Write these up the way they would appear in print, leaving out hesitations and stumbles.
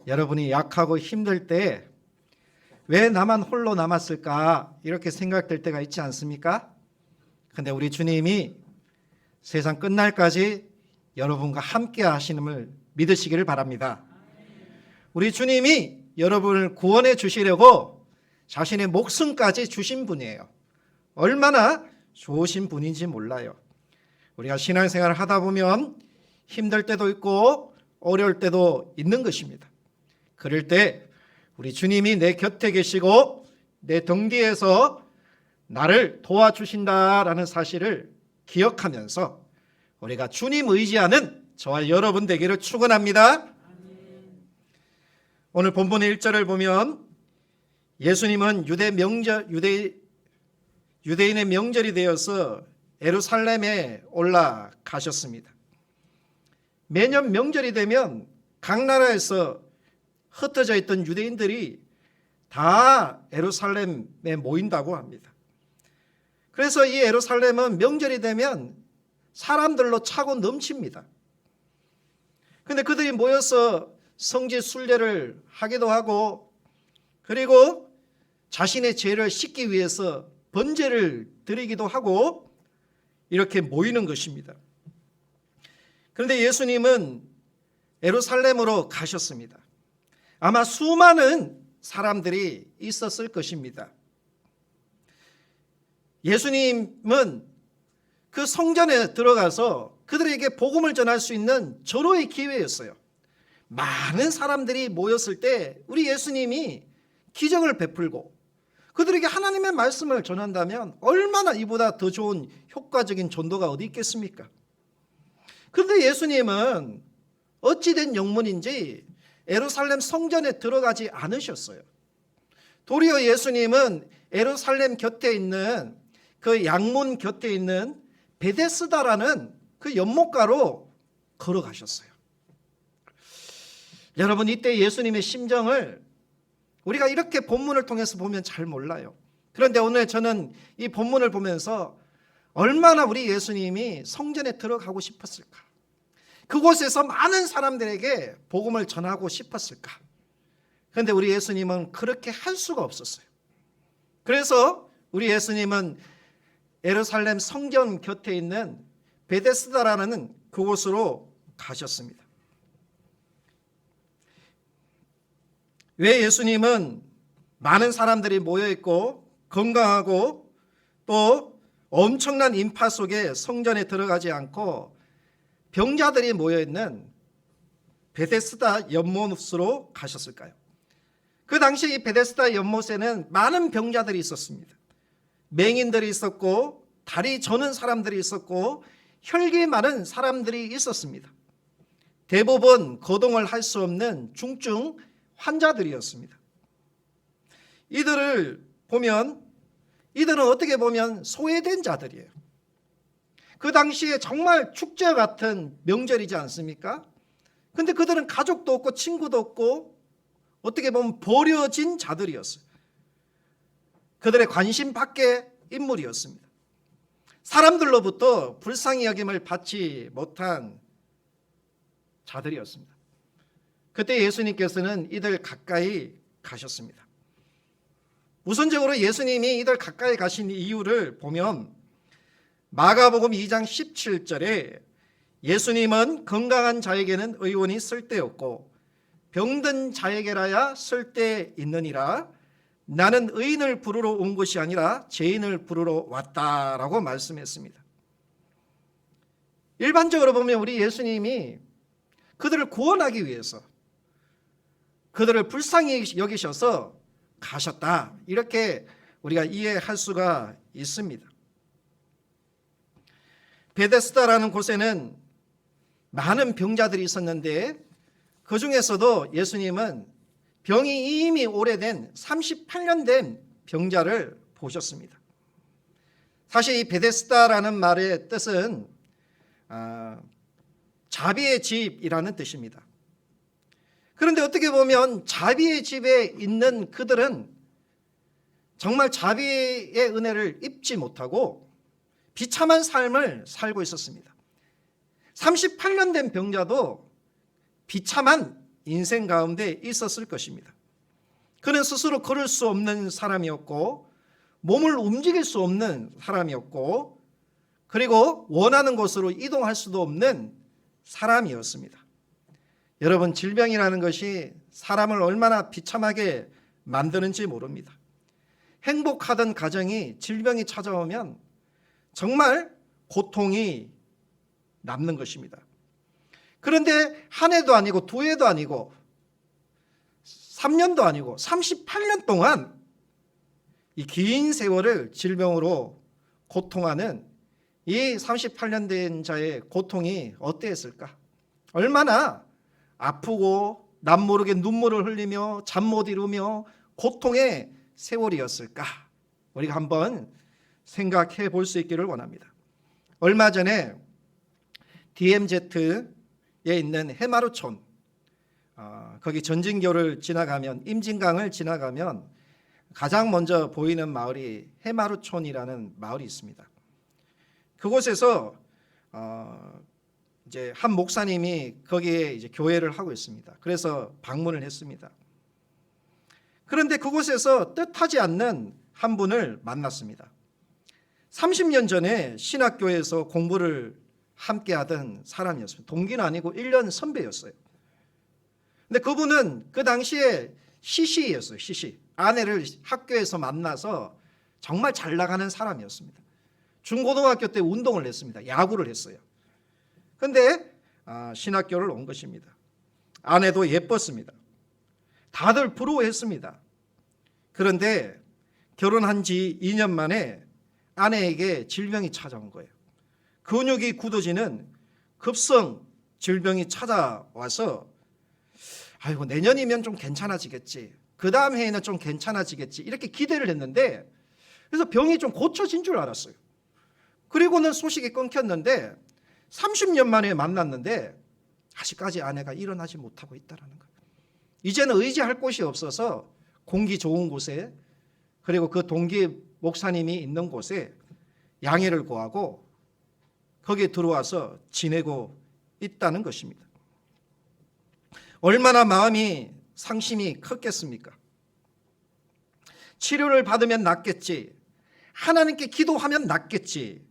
여러분이 약하고 힘들 때 왜 나만 홀로 남았을까 이렇게 생각될 때가 있지 않습니까? 근데 우리 주님이 세상 끝날까지 여러분과 함께 하시는을 믿으시기를 바랍니다. 우리 주님이 여러분을 구원해 주시려고 자신의 목숨까지 주신 분이에요. 얼마나 좋으신 분인지 몰라요. 우리가 신앙생활을 하다 보면 힘들 때도 있고 어려울 때도 있는 것입니다. 그럴 때 우리 주님이 내 곁에 계시고 내 등 뒤에서 나를 도와주신다라는 사실을 기억하면서 우리가 주님 의지하는 저와 여러분 되기를 축원합니다. 오늘 본문의 1절을 보면 예수님은 유대인의 명절이 되어서 예루살렘에 올라가셨습니다. 매년 명절이 되면 각 나라에서 흩어져 있던 유대인들이 다 예루살렘에 모인다고 합니다. 그래서 이 예루살렘은 명절이 되면 사람들로 차고 넘칩니다. 그런데 그들이 모여서 성지 순례를 하기도 하고 그리고 자신의 죄를 씻기 위해서 번제를 드리기도 하고 이렇게 모이는 것입니다. 그런데 예수님은 예루살렘으로 가셨습니다. 아마 수많은 사람들이 있었을 것입니다. 예수님은 그 성전에 들어가서 그들에게 복음을 전할 수 있는 절호의 기회였어요. 많은 사람들이 모였을 때 우리 예수님이 기적을 베풀고 그들에게 하나님의 말씀을 전한다면 얼마나 이보다 더 좋은 효과적인 전도가 어디 있겠습니까? 그런데 예수님은 어찌된 영문인지 예루살렘 성전에 들어가지 않으셨어요. 도리어 예수님은 예루살렘 곁에 있는 그 양문 곁에 있는 베데스다라는 그 연못가로 걸어가셨어요. 여러분, 이때 예수님의 심정을 우리가 이렇게 본문을 통해서 보면 잘 몰라요. 그런데 오늘 저는 이 본문을 보면서 얼마나 우리 예수님이 성전에 들어가고 싶었을까? 그곳에서 많은 사람들에게 복음을 전하고 싶었을까? 그런데 우리 예수님은 그렇게 할 수가 없었어요. 그래서 우리 예수님은 예루살렘 성전 곁에 있는 베데스다라는 그곳으로 가셨습니다. 왜 예수님은 많은 사람들이 모여있고 건강하고 또 엄청난 인파 속에 성전에 들어가지 않고 병자들이 모여있는 베데스다 연못으로 가셨을까요? 그 당시 이 베데스다 연못에는 많은 병자들이 있었습니다. 맹인들이 있었고 다리 저는 사람들이 있었고 혈기 많은 사람들이 있었습니다. 대부분 거동을 할 수 없는 중증 환자들이었습니다. 이들을 보면 이들은 어떻게 보면 소외된 자들이에요. 그 당시에 정말 축제 같은 명절이지 않습니까? 근데 그들은 가족도 없고 친구도 없고 어떻게 보면 버려진 자들이었어요. 그들의 관심 밖의 인물이었습니다. 사람들로부터 불쌍히 여김을 받지 못한 자들이었습니다. 그때 예수님께서는 이들 가까이 가셨습니다. 우선적으로 예수님이 이들 가까이 가신 이유를 보면 마가복음 2장 17절에 예수님은 건강한 자에게는 의원이 쓸데없고 병든 자에게라야 쓸데있느니라 나는 의인을 부르러 온 것이 아니라 죄인을 부르러 왔다라고 말씀했습니다. 일반적으로 보면 우리 예수님이 그들을 구원하기 위해서 그들을 불쌍히 여기셔서 가셨다 이렇게 우리가 이해할 수가 있습니다. 베데스다라는 곳에는 많은 병자들이 있었는데 그 중에서도 예수님은 병이 이미 오래된 38년 된 병자를 보셨습니다. 사실 이 베데스다라는 말의 뜻은 자비의 집이라는 뜻입니다. 그런데 어떻게 보면 자비의 집에 있는 그들은 정말 자비의 은혜를 입지 못하고 비참한 삶을 살고 있었습니다. 38년 된 병자도 비참한 인생 가운데 있었을 것입니다. 그는 스스로 걸을 수 없는 사람이었고 몸을 움직일 수 없는 사람이었고 그리고 원하는 곳으로 이동할 수도 없는 사람이었습니다. 여러분, 질병이라는 것이 사람을 얼마나 비참하게 만드는지 모릅니다. 행복하던 가정이 질병이 찾아오면 정말 고통이 남는 것입니다. 그런데 한 해도 아니고 두 해도 아니고 3년도 아니고 38년 동안 이 긴 세월을 질병으로 고통하는 이 38년 된 자의 고통이 어땠을까? 얼마나 아프고 남모르게 눈물을 흘리며 잠 못 이루며 고통의 세월이었을까? 우리가 한번 생각해 볼 수 있기를 원합니다. 얼마 전에 DMZ에 있는 해마루촌, 거기 전진교를 지나가면, 임진강을 지나가면 가장 먼저 보이는 마을이 해마루촌이라는 마을이 있습니다. 그곳에서 이제 한 목사님이 거기에 이제 교회를 하고 있습니다. 그래서 방문을 했습니다. 그런데 그곳에서 뜻하지 않는 한 분을 만났습니다. 30년 전에 신학교에서 공부를 함께 하던 사람이었습니다. 동기는 아니고 1년 선배였어요. 근데 그분은 그 당시에 시시였어요. 시시. 아내를 학교에서 만나서 정말 잘 나가는 사람이었습니다. 중고등학교 때 운동을 했습니다. 야구를 했어요. 그런데 신학교를 온 것입니다. 아내도 예뻤습니다. 다들 부러워했습니다. 그런데 결혼한 지 2년 만에 아내에게 질병이 찾아온 거예요. 근육이 굳어지는 급성 질병이 찾아와서 아이고, 내년이면 좀 괜찮아지겠지, 그 다음 해에는 좀 괜찮아지겠지, 이렇게 기대를 했는데, 그래서 병이 좀 고쳐진 줄 알았어요. 그리고는 소식이 끊겼는데 30년 만에 만났는데 아직까지 아내가 일어나지 못하고 있다는 거예요. 이제는 의지할 곳이 없어서 공기 좋은 곳에, 그리고 그 동기 목사님이 있는 곳에 양해를 구하고 거기에 들어와서 지내고 있다는 것입니다. 얼마나 마음이 상심이 컸겠습니까? 치료를 받으면 낫겠지, 하나님께 기도하면 낫겠지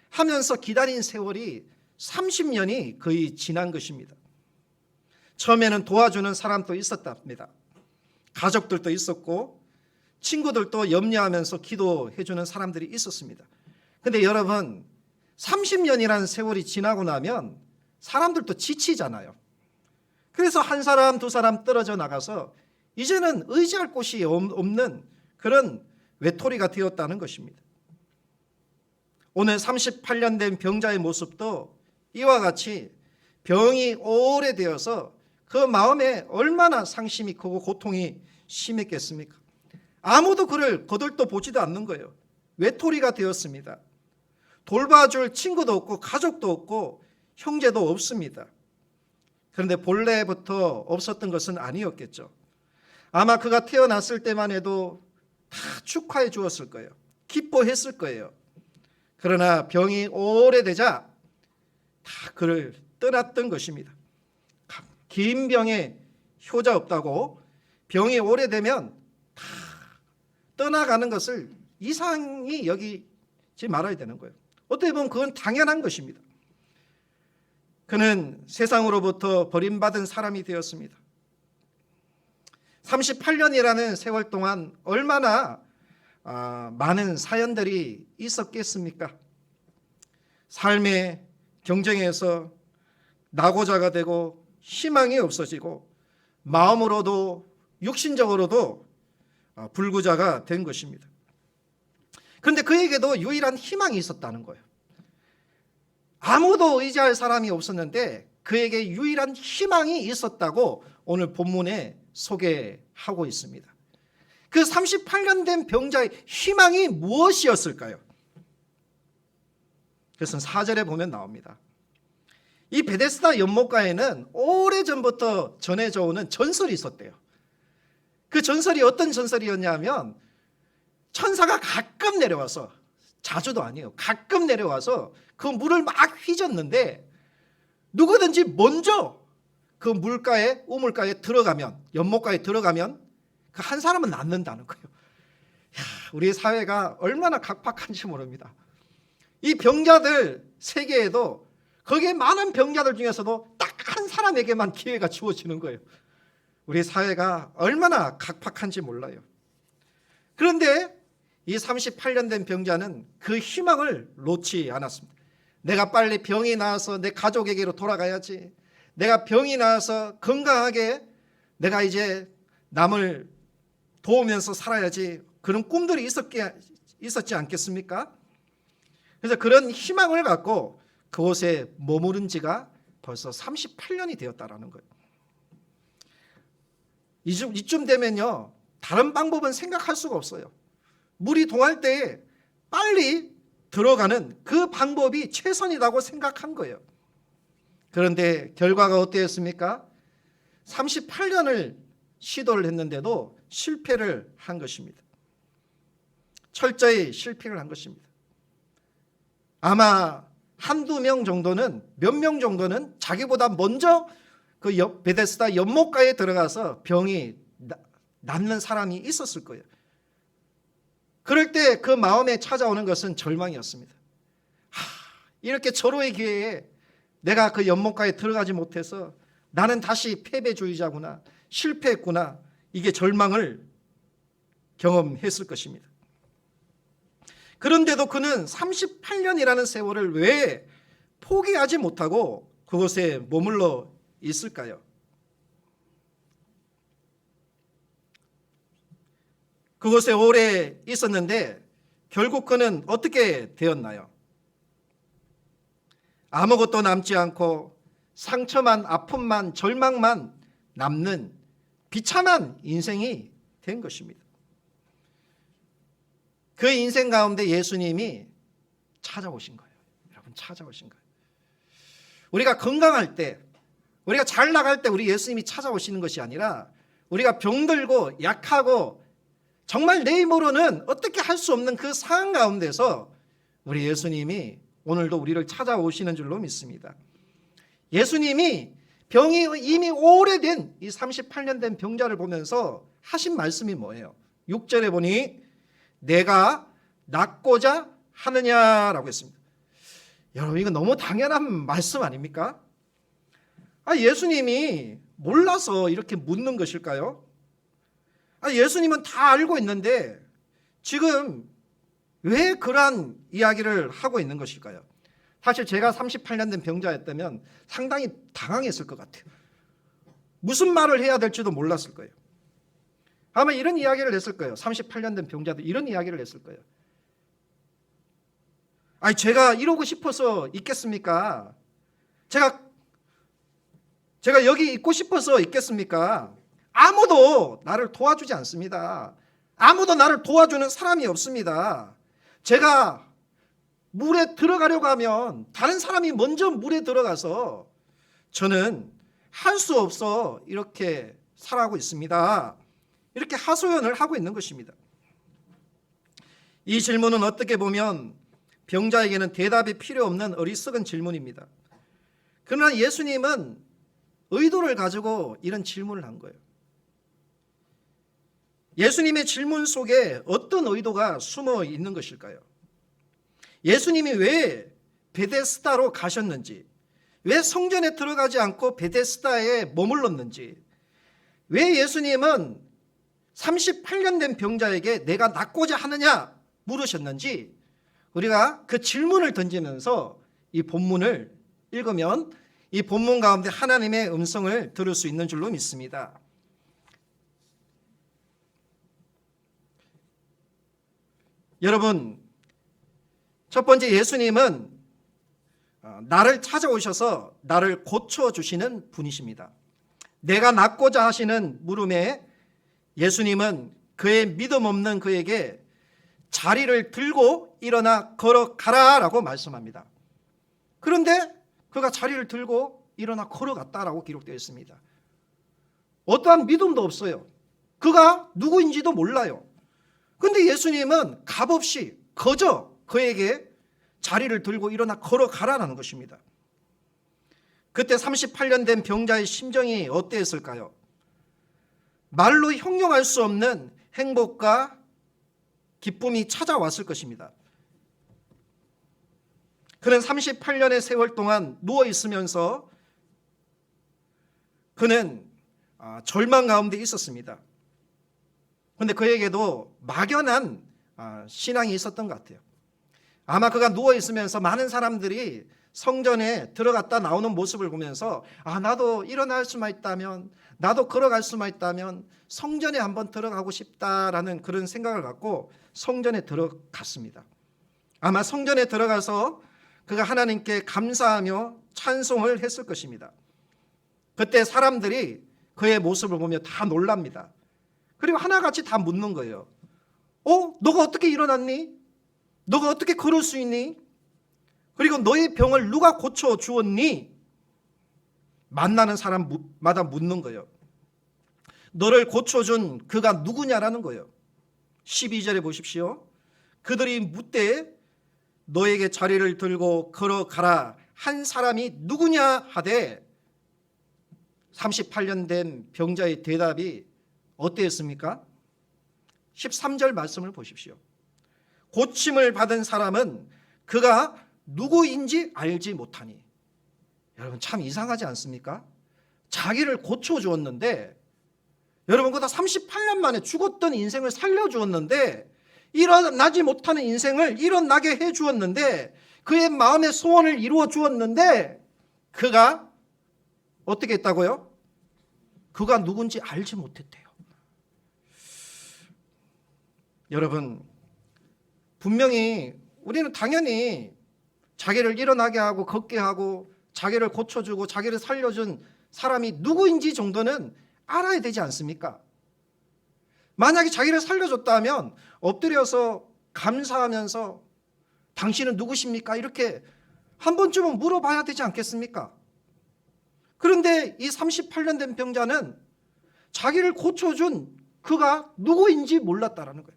하면서 기다린 세월이 30년이 거의 지난 것입니다. 처음에는 도와주는 사람도 있었답니다. 가족들도 있었고 친구들도 염려하면서 기도해 주는 사람들이 있었습니다. 그런데 여러분, 30년이라는 세월이 지나고 나면 사람들도 지치잖아요. 그래서 한 사람 두 사람 떨어져 나가서 이제는 의지할 곳이 없는 그런 외톨이가 되었다는 것입니다. 오늘 38년 된 병자의 모습도 이와 같이 병이 오래되어서 그 마음에 얼마나 상심이 크고 고통이 심했겠습니까? 아무도 그를 거들떠 보지도 않는 거예요. 외톨이가 되었습니다. 돌봐줄 친구도 없고 가족도 없고 형제도 없습니다. 그런데 본래부터 없었던 것은 아니었겠죠. 아마 그가 태어났을 때만 해도 다 축하해 주었을 거예요. 기뻐했을 거예요. 그러나 병이 오래되자 다 그를 떠났던 것입니다. 긴 병에 효자 없다고 병이 오래되면 다 떠나가는 것을 이상히 여기지 말아야 되는 거예요. 어떻게 보면 그건 당연한 것입니다. 그는 세상으로부터 버림받은 사람이 되었습니다. 38년이라는 세월 동안 얼마나 많은 사연들이 있었겠습니까? 삶의 경쟁에서 낙오자가 되고 희망이 없어지고 마음으로도 육신적으로도 불구자가 된 것입니다. 그런데 그에게도 유일한 희망이 있었다는 거예요. 아무도 의지할 사람이 없었는데 그에게 유일한 희망이 있었다고 오늘 본문에 소개하고 있습니다. 그 38년 된 병자의 희망이 무엇이었을까요? 그것은 4절에 보면 나옵니다. 이 베데스다 연못가에는 오래전부터 전해져 오는 전설이 있었대요. 그 전설이 어떤 전설이었냐면 천사가 가끔 내려와서, 자주도 아니에요, 가끔 내려와서 그 물을 막 휘젓는데 누구든지 먼저 그 물가에 우물가에 들어가면, 연못가에 들어가면 그 한 사람은 낫는다는 거예요. 우리 사회가 얼마나 각박한지 모릅니다. 이 병자들 세계에도 거기에 많은 병자들 중에서도 딱 한 사람에게만 기회가 주어지는 거예요. 우리 사회가 얼마나 각박한지 몰라요. 그런데 이 38년 된 병자는 그 희망을 놓지 않았습니다. 내가 빨리 병이 나아서 내 가족에게로 돌아가야지. 내가 병이 나아서 건강하게 내가 이제 남을 도우면서 살아야지. 그런 꿈들이 있었지 않겠습니까? 그래서 그런 희망을 갖고 그곳에 머무른 지가 벌써 38년이 되었다라는 거예요. 이쯤 되면요, 다른 방법은 생각할 수가 없어요. 물이 동할 때 빨리 들어가는 그 방법이 최선이라고 생각한 거예요. 그런데 결과가 어땠습니까? 38년을 시도를 했는데도 실패를 한 것입니다. 철저히 실패를 한 것입니다. 아마 한두 명 정도는, 몇 명 정도는 자기보다 먼저 그 베데스다 연못가에 들어가서 병이 낫는 사람이 있었을 거예요. 그럴 때 그 마음에 찾아오는 것은 절망이었습니다. 이렇게 절호의 기회에 내가 그 연못가에 들어가지 못해서 나는 다시 패배주의자구나, 실패했구나, 이게 절망을 경험했을 것입니다. 그런데도 그는 38년이라는 세월을 왜 포기하지 못하고 그곳에 머물러 있을까요? 그곳에 오래 있었는데 결국 그는 어떻게 되었나요? 아무것도 남지 않고 상처만, 아픔만, 절망만 남는 비참한 인생이 된 것입니다. 그 인생 가운데 예수님이 찾아오신 거예요. 여러분, 찾아오신 거예요. 우리가 건강할 때, 우리가 잘 나갈 때 우리 예수님이 찾아오시는 것이 아니라 우리가 병들고 약하고 정말 내 힘으로는 어떻게 할 수 없는 그 상황 가운데서 우리 예수님이 오늘도 우리를 찾아오시는 줄로 믿습니다. 예수님이 병이 이미 오래된 이 38년 된 병자를 보면서 하신 말씀이 뭐예요? 6절에 보니 내가 낫고자 하느냐라고 했습니다. 여러분, 이거 너무 당연한 말씀 아닙니까? 예수님이 몰라서 이렇게 묻는 것일까요? 예수님은 다 알고 있는데 지금 왜 그러한 이야기를 하고 있는 것일까요? 사실 제가 38년 된 병자였다면 상당히 당황했을 것 같아요. 무슨 말을 해야 될지도 몰랐을 거예요. 아마 이런 이야기를 했을 거예요. 38년 된 병자도 이런 이야기를 했을 거예요. 제가 이러고 싶어서 있겠습니까? 제가 여기 있고 싶어서 있겠습니까? 아무도 나를 도와주지 않습니다. 아무도 나를 도와주는 사람이 없습니다. 제가 물에 들어가려고 하면 다른 사람이 먼저 물에 들어가서 저는 할 수 없어 이렇게 살아가고 있습니다. 이렇게 하소연을 하고 있는 것입니다. 이 질문은 어떻게 보면 병자에게는 대답이 필요 없는 어리석은 질문입니다. 그러나 예수님은 의도를 가지고 이런 질문을 한 거예요. 예수님의 질문 속에 어떤 의도가 숨어 있는 것일까요? 예수님이 왜 베데스다로 가셨는지, 왜 성전에 들어가지 않고 베데스다에 머물렀는지, 왜 예수님은 38년 된 병자에게 내가 낫고자 하느냐 물으셨는지, 우리가 그 질문을 던지면서 이 본문을 읽으면 이 본문 가운데 하나님의 음성을 들을 수 있는 줄로 믿습니다. 여러분, 첫 번째, 예수님은 나를 찾아오셔서 나를 고쳐주시는 분이십니다. 내가 낫고자 하시는 물음에 예수님은 그의 믿음 없는 그에게 자리를 들고 일어나 걸어가라라고 말씀합니다. 그런데 그가 자리를 들고 일어나 걸어갔다라고 기록되어 있습니다. 어떠한 믿음도 없어요. 그가 누구인지도 몰라요. 그런데 예수님은 값없이 거저 그에게 자리를 들고 일어나 걸어가라는 것입니다. 그때 38년 된 병자의 심정이 어땠을까요? 말로 형용할 수 없는 행복과 기쁨이 찾아왔을 것입니다. 그는 38년의 세월 동안 누워 있으면서 그는 절망 가운데 있었습니다. 그런데 그에게도 막연한 신앙이 있었던 것 같아요. 아마 그가 누워 있으면서 많은 사람들이 성전에 들어갔다 나오는 모습을 보면서 나도 일어날 수만 있다면, 나도 걸어갈 수만 있다면 성전에 한번 들어가고 싶다라는 그런 생각을 갖고 성전에 들어갔습니다. 아마 성전에 들어가서 그가 하나님께 감사하며 찬송을 했을 것입니다. 그때 사람들이 그의 모습을 보며 다 놀랍니다. 그리고 하나같이 다 묻는 거예요. 너가 어떻게 일어났니? 너가 어떻게 걸을 수 있니? 그리고 너의 병을 누가 고쳐 주었니? 만나는 사람마다 묻는 거예요. 너를 고쳐준 그가 누구냐라는 거예요. 12절에 보십시오. 그들이 묻되 너에게 자리를 들고 걸어가라 한 사람이 누구냐 하되 38년 된 병자의 대답이 어땠습니까? 13절 말씀을 보십시오. 고침을 받은 사람은 그가 누구인지 알지 못하니. 여러분 참 이상하지 않습니까? 자기를 고쳐주었는데, 여러분 그다 38년 만에 죽었던 인생을 살려주었는데, 일어나지 못하는 인생을 일어나게 해주었는데, 그의 마음의 소원을 이루어 주었는데, 그가 어떻게 했다고요? 그가 누군지 알지 못했대요. 여러분 분명히 우리는 당연히 자기를 일어나게 하고 걷게 하고 자기를 고쳐주고 자기를 살려준 사람이 누구인지 정도는 알아야 되지 않습니까? 만약에 자기를 살려줬다면 엎드려서 감사하면서 당신은 누구십니까? 이렇게 한 번쯤은 물어봐야 되지 않겠습니까? 그런데 이 38년 된 병자는 자기를 고쳐준 그가 누구인지 몰랐다라는 거예요.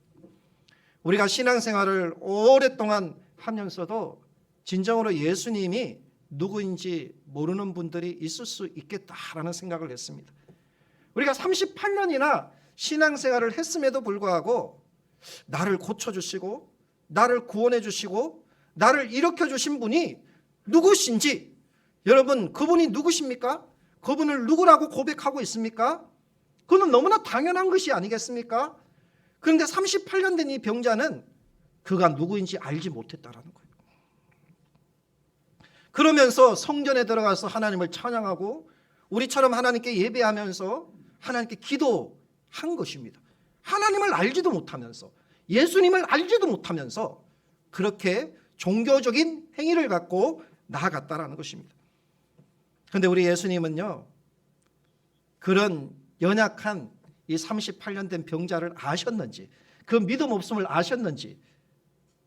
우리가 신앙생활을 오랫동안 하면서도 진정으로 예수님이 누구인지 모르는 분들이 있을 수 있겠다라는 생각을 했습니다. 우리가 38년이나 신앙생활을 했음에도 불구하고 나를 고쳐주시고 나를 구원해 주시고 나를 일으켜 주신 분이 누구신지, 여러분 그분이 누구십니까? 그분을 누구라고 고백하고 있습니까? 그건 너무나 당연한 것이 아니겠습니까? 그런데 38년 된 이 병자는 그가 누구인지 알지 못했다라는 거예요. 그러면서 성전에 들어가서 하나님을 찬양하고 우리처럼 하나님께 예배하면서 하나님께 기도한 것입니다. 하나님을 알지도 못하면서, 예수님을 알지도 못하면서 그렇게 종교적인 행위를 갖고 나아갔다라는 것입니다. 그런데 우리 예수님은요, 그런 연약한 이 38년 된 병자를 아셨는지, 그 믿음 없음을 아셨는지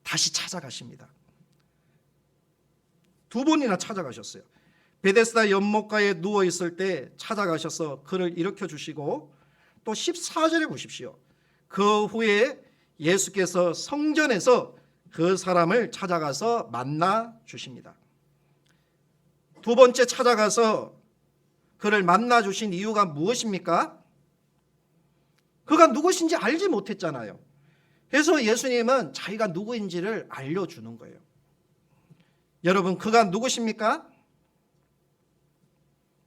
다시 찾아가십니다. 두 번이나 찾아가셨어요. 베데스다 연못가에 누워 있을 때 찾아가셔서 그를 일으켜 주시고, 또 14절에 보십시오. 그 후에 예수께서 성전에서 그 사람을 찾아가서 만나 주십니다. 두 번째 찾아가서 그를 만나 주신 이유가 무엇입니까? 그가 누구신지 알지 못했잖아요. 그래서 예수님은 자기가 누구인지를 알려주는 거예요. 여러분 그가 누구십니까?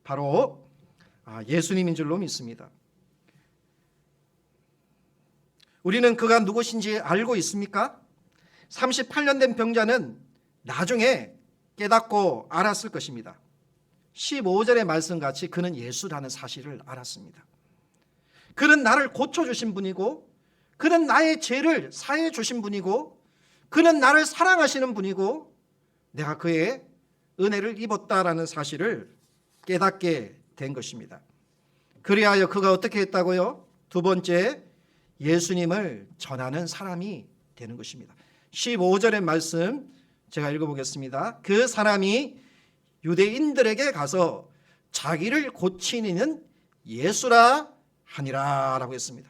바로 예수님인 줄로 믿습니다. 우리는 그가 누구신지 알고 있습니까? 38년 된 병자는 나중에 깨닫고 알았을 것입니다. 15절의 말씀같이 그는 예수라는 사실을 알았습니다. 그는 나를 고쳐주신 분이고, 그는 나의 죄를 사해 주신 분이고, 그는 나를 사랑하시는 분이고, 내가 그의 은혜를 입었다라는 사실을 깨닫게 된 것입니다. 그리하여 그가 어떻게 했다고요? 두 번째, 예수님을 전하는 사람이 되는 것입니다. 15절의 말씀 제가 읽어보겠습니다. 그 사람이 유대인들에게 가서 자기를 고치는 예수라 하니라 라고 했습니다.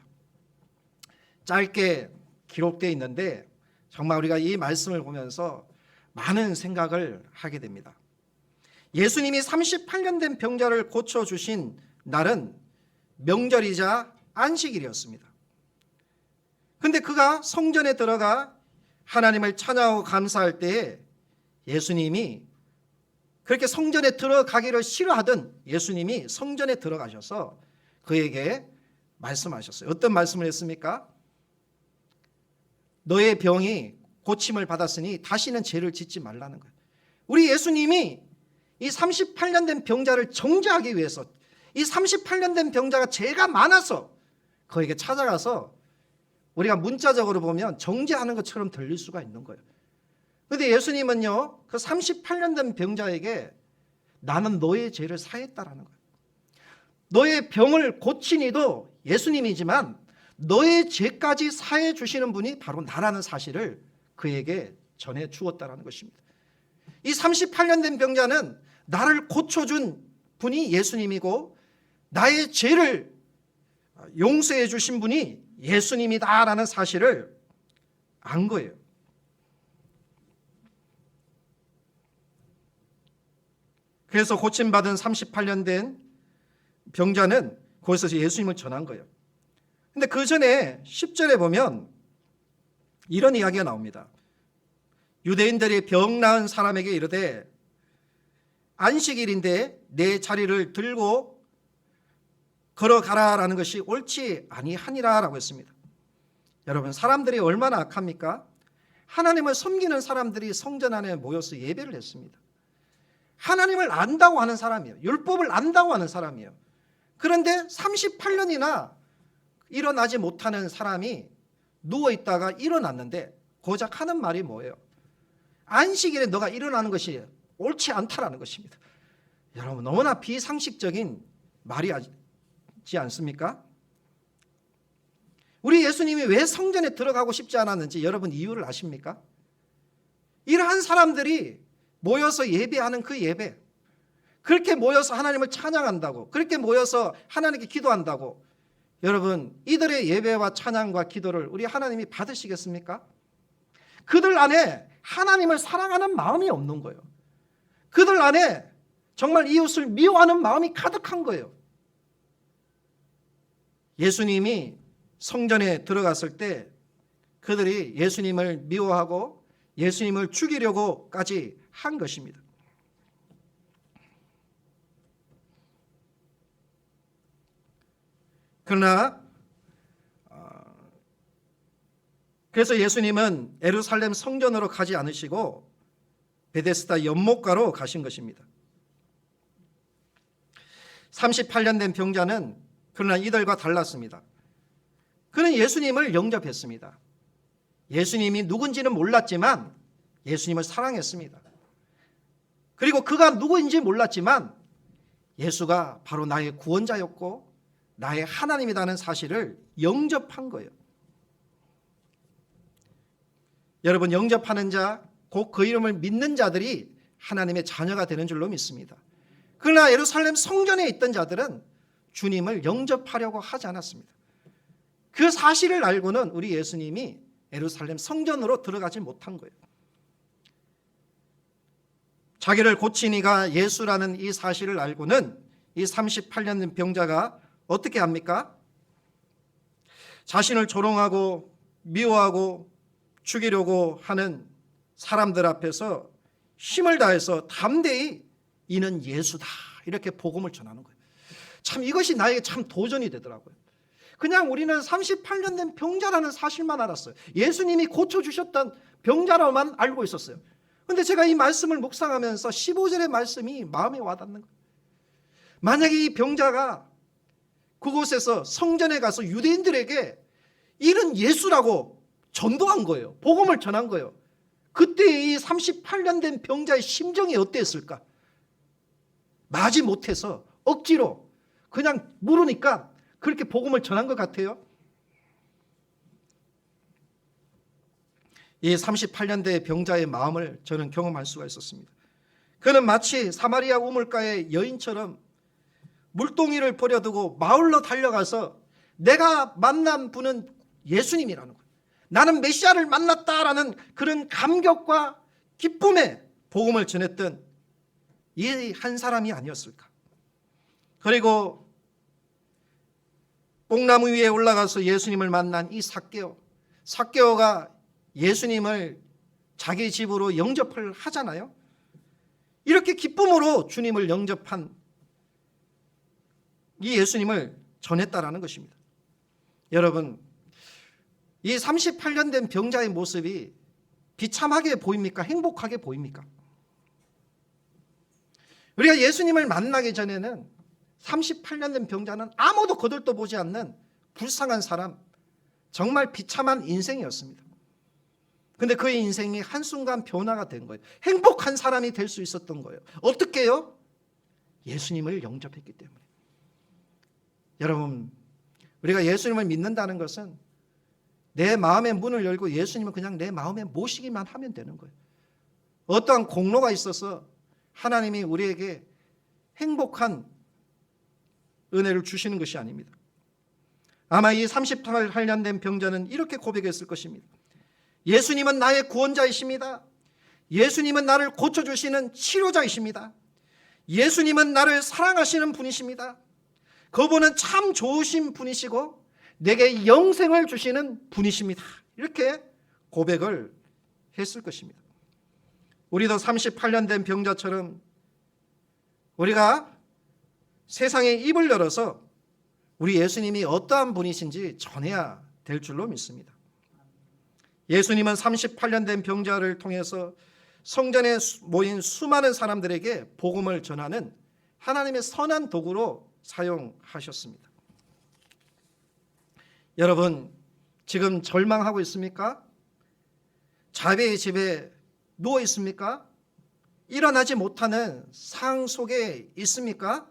짧게 기록되어 있는데 정말 우리가 이 말씀을 보면서 많은 생각을 하게 됩니다. 예수님이 38년 된 병자를 고쳐주신 날은 명절이자 안식일이었습니다. 근데 그가 성전에 들어가 하나님을 찬양하고 감사할 때에 예수님이 그렇게 성전에 들어가기를 싫어하던 예수님이 성전에 들어가셔서 그에게 말씀하셨어요. 어떤 말씀을 했습니까? 너의 병이 고침을 받았으니 다시는 죄를 짓지 말라는 거예요. 우리 예수님이 이 38년 된 병자를 정죄하기 위해서, 이 38년 된 병자가 죄가 많아서 그에게 찾아가서 우리가 문자적으로 보면 정죄하는 것처럼 들릴 수가 있는 거예요. 그런데 예수님은요, 그 38년 된 병자에게 나는 너의 죄를 사했다라는 거예요. 너의 병을 고친 이도 예수님이지만 너의 죄까지 사해 주시는 분이 바로 나라는 사실을 그에게 전해 주었다라는 것입니다. 이 38년 된 병자는 나를 고쳐준 분이 예수님이고 나의 죄를 용서해 주신 분이 예수님이다라는 사실을 안 거예요. 그래서 고침받은 38년 된 병자는 거기서 예수님을 전한 거예요. 근데 그 전에 10절에 보면 이런 이야기가 나옵니다. 유대인들이 병 나은 사람에게 이르되 안식일인데 내 자리를 들고 걸어가라라는 것이 옳지 아니하니라라고 했습니다. 여러분, 사람들이 얼마나 악합니까? 하나님을 섬기는 사람들이 성전 안에 모여서 예배를 했습니다. 하나님을 안다고 하는 사람이에요. 율법을 안다고 하는 사람이에요. 그런데 38년이나 일어나지 못하는 사람이 누워있다가 일어났는데 고작 하는 말이 뭐예요? 안식일에 너가 일어나는 것이 옳지 않다라는 것입니다. 여러분, 너무나 비상식적인 말이지 않습니까? 우리 예수님이 왜 성전에 들어가고 싶지 않았는지 여러분 이유를 아십니까? 이러한 사람들이 모여서 예배하는 그 예배, 그렇게 모여서 하나님을 찬양한다고, 그렇게 모여서 하나님께 기도한다고, 여러분 이들의 예배와 찬양과 기도를 우리 하나님이 받으시겠습니까? 그들 안에 하나님을 사랑하는 마음이 없는 거예요. 그들 안에 정말 이웃을 미워하는 마음이 가득한 거예요. 예수님이 성전에 들어갔을 때 그들이 예수님을 미워하고 예수님을 죽이려고까지 한 것입니다. 그러나 그래서 예수님은 예루살렘 성전으로 가지 않으시고 베데스다 연못가로 가신 것입니다. 38년 된 병자는 그러나 이들과 달랐습니다. 그는 예수님을 영접했습니다. 예수님이 누군지는 몰랐지만 예수님을 사랑했습니다. 그리고 그가 누구인지 몰랐지만 예수가 바로 나의 구원자였고 나의 하나님이라는 사실을 영접한 거예요. 여러분, 영접하는 자, 곧 그 이름을 믿는 자들이 하나님의 자녀가 되는 줄로 믿습니다. 그러나 예루살렘 성전에 있던 자들은 주님을 영접하려고 하지 않았습니다. 그 사실을 알고는 우리 예수님이 예루살렘 성전으로 들어가지 못한 거예요. 자기를 고친 이가 예수라는 이 사실을 알고는 이 38년 된 병자가 어떻게 합니까? 자신을 조롱하고 미워하고 죽이려고 하는 사람들 앞에서 힘을 다해서 담대히 이는 예수다 이렇게 복음을 전하는 거예요. 참 이것이 나에게 참 도전이 되더라고요. 그냥 우리는 38년 된 병자라는 사실만 알았어요. 예수님이 고쳐주셨던 병자라고만 알고 있었어요. 그런데 제가 이 말씀을 묵상하면서 15절의 말씀이 마음에 와닿는 거예요. 만약에 이 병자가 그곳에서 성전에 가서 유대인들에게 이는 예수라고 전도한 거예요. 복음을 전한 거예요. 그때 이 38년 된 병자의 심정이 어땠을까? 마지 못해서 억지로 그냥 물으니까 그렇게 복음을 전한 것 같아요. 이 38년 된 병자의 마음을 저는 경험할 수가 있었습니다. 그는 마치 사마리아 우물가의 여인처럼 물동이를 버려두고 마을로 달려가서 내가 만난 분은 예수님이라는 거예요. 나는 메시아를 만났다라는 그런 감격과 기쁨에 복음을 전했던 이 한 사람이 아니었을까? 그리고 뽕나무 위에 올라가서 예수님을 만난 이 삭개오가 예수님을 자기 집으로 영접을 하잖아요. 이렇게 기쁨으로 주님을 영접한 이 예수님을 전했다라는 것입니다. 여러분, 이 38년 된 병자의 모습이 비참하게 보입니까? 행복하게 보입니까? 우리가 예수님을 만나기 전에는 38년 된 병자는 아무도 거들떠 보지 않는 불쌍한 사람, 정말 비참한 인생이었습니다. 근데 그의 인생이 한순간 변화가 된 거예요. 행복한 사람이 될 수 있었던 거예요. 어떻게요? 예수님을 영접했기 때문에. 여러분, 우리가 예수님을 믿는다는 것은 내 마음의 문을 열고 예수님을 그냥 내 마음에 모시기만 하면 되는 거예요. 어떠한 공로가 있어서 하나님이 우리에게 행복한 은혜를 주시는 것이 아닙니다. 아마 이 38년 된 병자는 이렇게 고백했을 것입니다. 예수님은 나의 구원자이십니다. 예수님은 나를 고쳐주시는 치료자이십니다. 예수님은 나를 사랑하시는 분이십니다. 그분은 참 좋으신 분이시고 내게 영생을 주시는 분이십니다. 이렇게 고백을 했을 것입니다. 우리도 38년 된 병자처럼 우리가 세상에 입을 열어서 우리 예수님이 어떠한 분이신지 전해야 될 줄로 믿습니다. 예수님은 38년 된 병자를 통해서 성전에 모인 수많은 사람들에게 복음을 전하는 하나님의 선한 도구로 사용하셨습니다. 여러분, 지금 절망하고 있습니까? 자비의 집에 누워 있습니까? 일어나지 못하는 상황 속에 있습니까?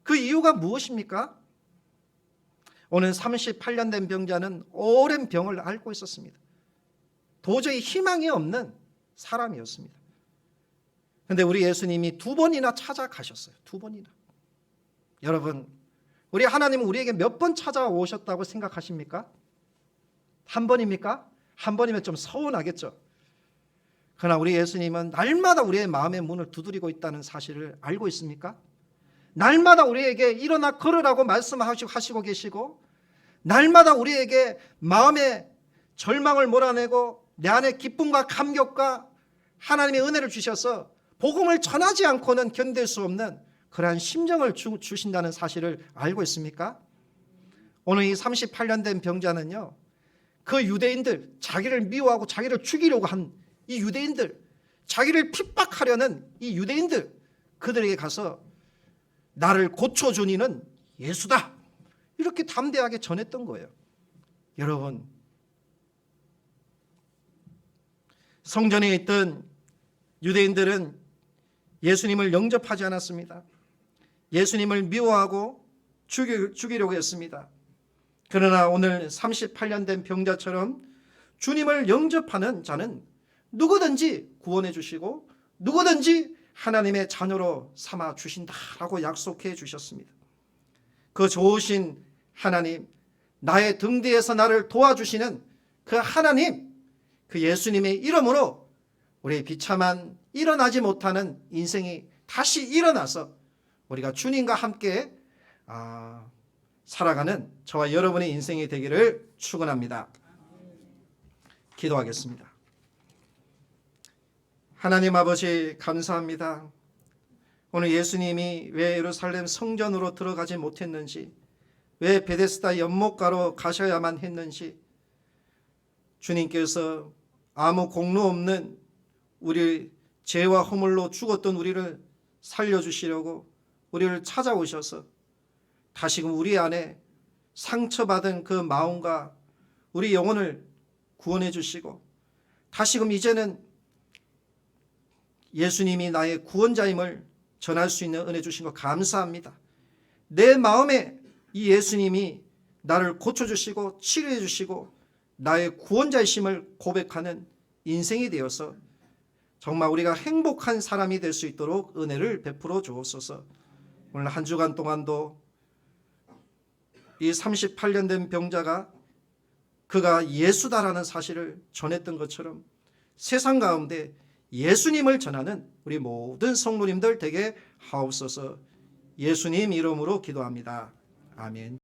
그 이유가 무엇입니까? 오늘 38년 된 병자는 오랜 병을 앓고 있었습니다. 도저히 희망이 없는 사람이었습니다. 그런데 우리 예수님이 2번이나 찾아가셨어요. 2번이나. 여러분, 우리 하나님은 우리에게 몇 번 찾아오셨다고 생각하십니까? 한 번입니까? 한 번이면 좀 서운하겠죠. 그러나 우리 예수님은 날마다 우리의 마음의 문을 두드리고 있다는 사실을 알고 있습니까? 날마다 우리에게 일어나 걸으라고 말씀하시고 계시고, 날마다 우리에게 마음의 절망을 몰아내고 내 안에 기쁨과 감격과 하나님의 은혜를 주셔서 복음을 전하지 않고는 견딜 수 없는 그러한 심정을 주신다는 사실을 알고 있습니까? 오늘 이 38년 된 병자는요, 그 유대인들, 자기를 미워하고 자기를 죽이려고 한 이 유대인들, 자기를 핍박하려는 이 유대인들, 그들에게 가서 나를 고쳐준 이는 예수다, 이렇게 담대하게 전했던 거예요. 여러분, 성전에 있던 유대인들은 예수님을 영접하지 않았습니다. 예수님을 미워하고 죽이려고 했습니다. 그러나 오늘 38년 된 병자처럼 주님을 영접하는 자는 누구든지 구원해 주시고 누구든지 하나님의 자녀로 삼아 주신다라고 약속해 주셨습니다. 그 좋으신 하나님, 나의 등 뒤에서 나를 도와주시는 그 하나님, 그 예수님의 이름으로 우리의 비참한 일어나지 못하는 인생이 다시 일어나서 우리가 주님과 함께 살아가는 저와 여러분의 인생이 되기를 축원합니다. 기도하겠습니다. 하나님 아버지, 감사합니다. 오늘 예수님이 왜 예루살렘 성전으로 들어가지 못했는지, 왜 베데스다 연못가로 가셔야만 했는지, 주님께서 아무 공로 없는 우리 죄와 허물로 죽었던 우리를 살려주시려고 우리를 찾아오셔서 다시금 우리 안에 상처받은 그 마음과 우리 영혼을 구원해 주시고, 다시금 이제는 예수님이 나의 구원자임을 전할 수 있는 은혜 주신 것 감사합니다. 내 마음에 이 예수님이 나를 고쳐주시고 치료해 주시고 나의 구원자이심을 고백하는 인생이 되어서 정말 우리가 행복한 사람이 될 수 있도록 은혜를 베풀어 주옵소서. 오늘 한 주간 동안도 이 38년 된 병자가 그가 예수다라는 사실을 전했던 것처럼 세상 가운데 예수님을 전하는 우리 모든 성도님들 되게 하옵소서. 예수님 이름으로 기도합니다. 아멘.